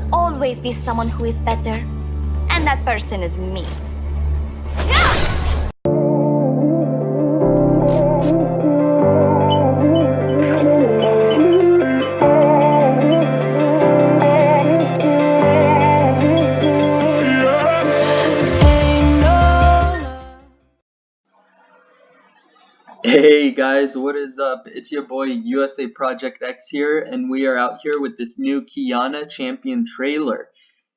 will always be someone who is better, and that person is me. Hey guys, what is up? It's your boy USAProjectX here, and we are out here with this new Qiyana champion trailer.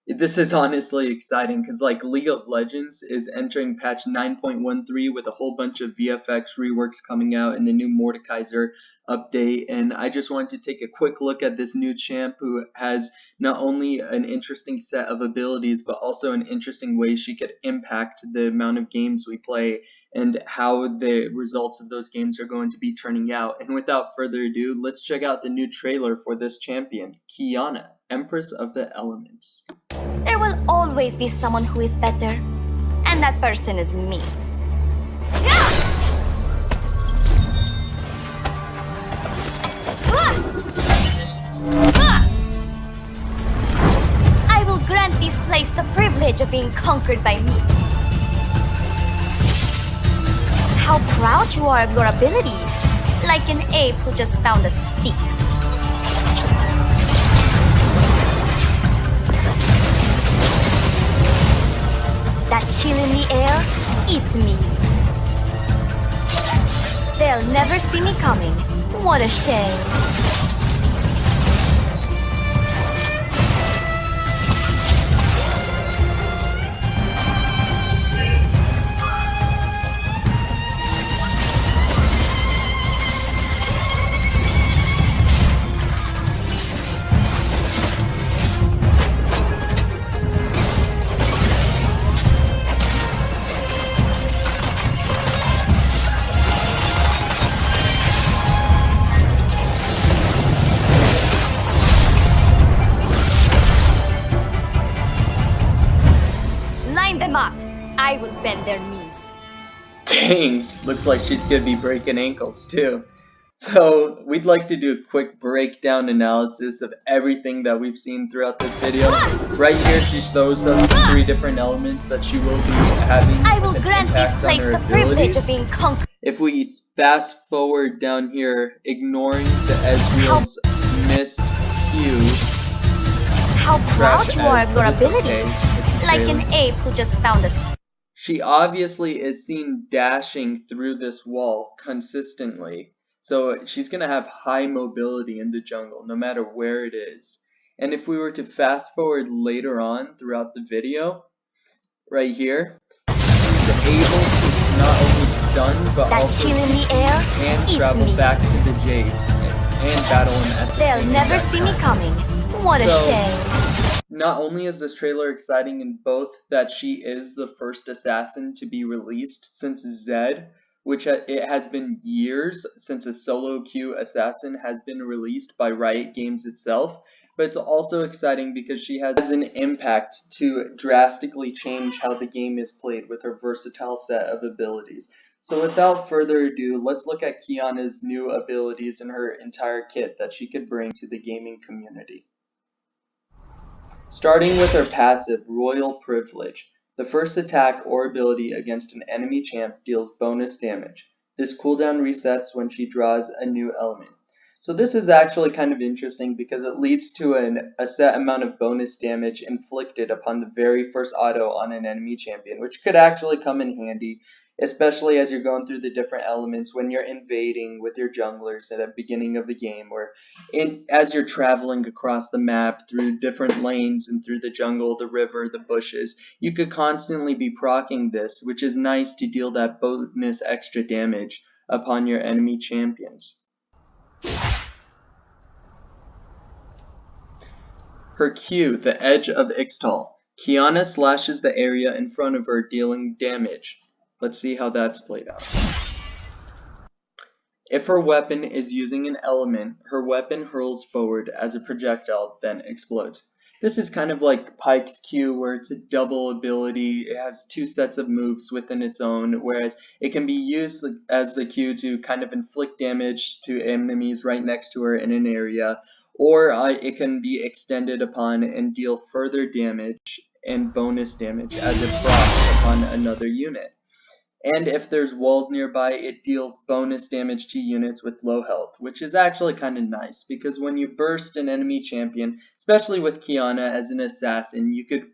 This is honestly exciting because League of Legends is entering patch 9.13 with a whole bunch of VFX reworks coming out and the new Mordekaiser update, and I just wanted to take a quick look at this new champ who has not only an interesting set of abilities but also an interesting way she could impact the amount of games we play and how the results of those games are going to be turning out. And without further ado, let's check out the new trailer for this champion, Qiyana, Empress of the Elements. There will always be someone who is better, and that person is me. I will grant this place the privilege of being conquered by me. How proud you are of your abilities, like an ape who just found a stick. That chill in the air, it's me. They'll never see me coming. What a shame. Line them up. I will bend their knees. Dang, looks like she's gonna be breaking ankles too. So we'd like to do a quick breakdown analysis of everything that we've seen throughout this video. Right here she shows us the 3 different elements that she will be having. I will grant this place the privilege of being conquered. If we fast forward down here, ignoring the Ezreal's missed Q. How proud you are of your abilities, like an ape who just found a stick. She obviously is seen dashing through this wall consistently, so she's going to have high mobility in the jungle no matter where it is. And if we were to fast forward later on throughout the video, right here, she's able to not only stun but that also chill in the air, and travel back to the Jace and battle him at the They'll same never see me coming. What a shame. Not only is this trailer exciting in both that she is the first assassin to be released since Zed, which it has been years since a solo queue assassin has been released by Riot Games itself, but it's also exciting because she has an impact to drastically change how the game is played with her versatile set of abilities. So without further ado, let's look at Qiyana's new abilities and her entire kit that she could bring to the gaming community. Starting with her passive, Royal Privilege. The first attack or ability against an enemy champ deals bonus damage. This cooldown resets when she draws a new element. So this is actually kind of interesting because it leads to a set amount of bonus damage inflicted upon the very first auto on an enemy champion, which could actually come in handy, especially as you're going through the different elements when you're invading with your junglers at the beginning of the game, or as you're traveling across the map through different lanes and through the jungle, the river, the bushes. You could constantly be proccing this, which is nice to deal that bonus extra damage upon your enemy champions. Her Q, the Edge of Ixtal. Qiyana slashes the area in front of her, dealing damage. Let's see how that's played out. If her weapon is using an element, her weapon hurls forward as a projectile, then explodes. This is kind of like Pyke's Q, where it's a double ability. It has 2 sets of moves within its own, whereas it can be used as the Q to kind of inflict damage to enemies right next to her in an area, or it can be extended upon and deal further damage and bonus damage as it procs upon another unit. And if there's walls nearby, it deals bonus damage to units with low health, which is actually kind of nice, because when you burst an enemy champion, especially with Qiyana as an assassin, you could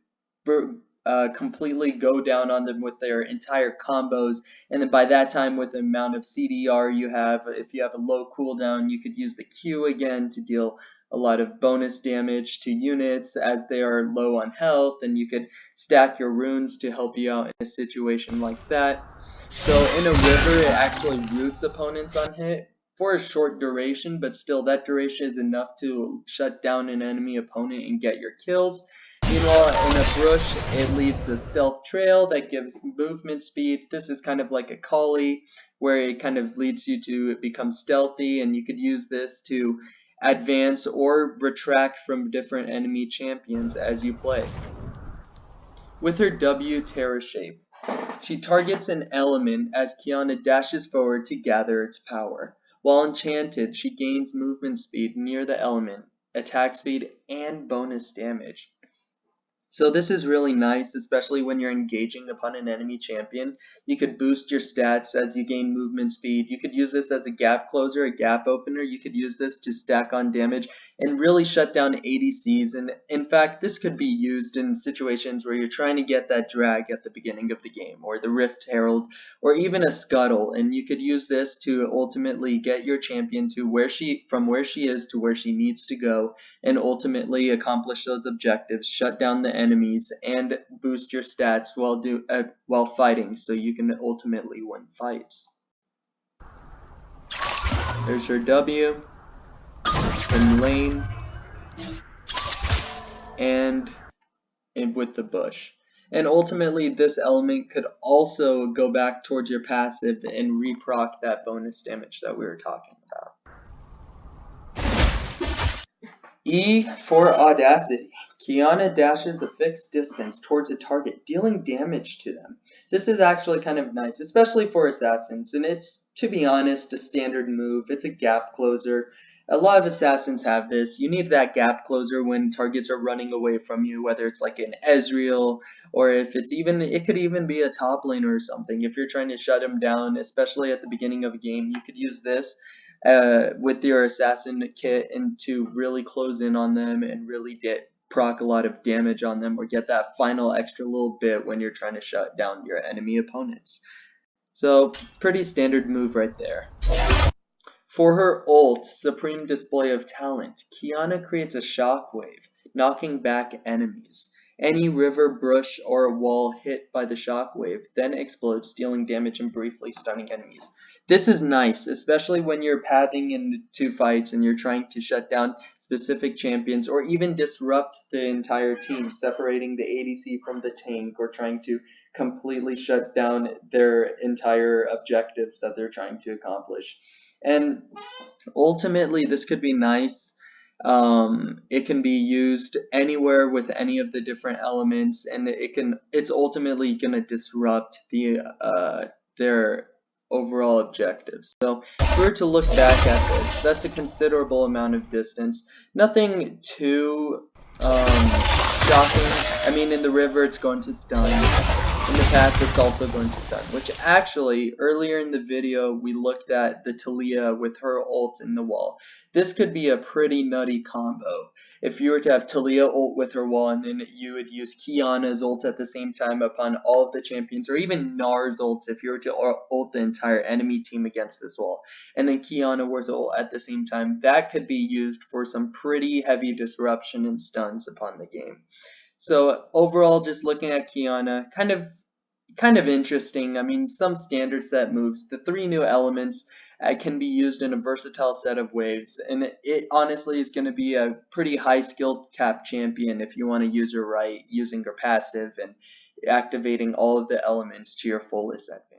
completely go down on them with their entire combos, and then by that time, with the amount of CDR you have, if you have a low cooldown, you could use the Q again to deal a lot of bonus damage to units as they are low on health, and you could stack your runes to help you out in a situation like that. So in a river, it actually roots opponents on hit for a short duration, but still that duration is enough to shut down an enemy opponent and get your kills. Meanwhile, in a brush, it leaves a stealth trail that gives movement speed. This is kind of like a collie, where it kind of leads you to become stealthy, and you could use this to advance or retract from different enemy champions as you play. With her W Terra shape, she targets an element as Qiyana dashes forward to gather its power. While enchanted, she gains movement speed near the element, attack speed, and bonus damage. So this is really nice, especially when you're engaging upon an enemy champion. You could boost your stats as you gain movement speed. You could use this as a gap closer, a gap opener. You could use this to stack on damage and really shut down ADCs. And in fact, this could be used in situations where you're trying to get that drag at the beginning of the game, or the Rift Herald, or even a Scuttle. And you could use this to ultimately get your champion to from where she is to where she needs to go, and ultimately accomplish those objectives, shut down the enemies, and boost your stats while fighting, so you can ultimately win fights. There's her W in lane and with the bush. And ultimately, this element could also go back towards your passive and reproc that bonus damage that we were talking about. E for Audacity. Qiyana dashes a fixed distance towards a target, dealing damage to them. This is actually kind of nice, especially for assassins, and it's, to be honest, a standard move. It's a gap closer. A lot of assassins have this. You need that gap closer when targets are running away from you, whether it's like an Ezreal, or if it could even be a top laner or something. If you're trying to shut them down, especially at the beginning of a game, you could use this with your assassin kit and to really close in on them and really proc a lot of damage on them, or get that final extra little bit when you're trying to shut down your enemy opponents. So pretty standard move right there. For her ult, Supreme Display of Talent, Qiyana creates a shockwave, knocking back enemies. Any river, brush, or wall hit by the shockwave then explodes, dealing damage and briefly stunning enemies. This is nice, especially when you're pathing into fights and you're trying to shut down specific champions, or even disrupt the entire team, separating the ADC from the tank, or trying to completely shut down their entire objectives that they're trying to accomplish. And ultimately, this could be nice. It can be used anywhere with any of the different elements, and it's ultimately going to disrupt their overall objectives. So if we were to look back at this, that's a considerable amount of distance. Nothing too shocking. I mean, in the river, it's going to stun. In the path, it's also going to stun, which actually, earlier in the video, we looked at the Talia with her ult in the wall. This could be a pretty nutty combo. If you were to have Talia ult with her wall, and then you would use Qiyana's ult at the same time upon all of the champions, or even Nar's ult if you were to ult the entire enemy team against this wall, and then Qiyana was ult at the same time, that could be used for some pretty heavy disruption and stuns upon the game. So overall, just looking at Qiyana, kind of interesting. I mean, some standard set moves. The 3 new elements can be used in a versatile set of waves, and it honestly is going to be a pretty high skill cap champion if you want to use her right, using her passive and activating all of the elements to your fullest advantage.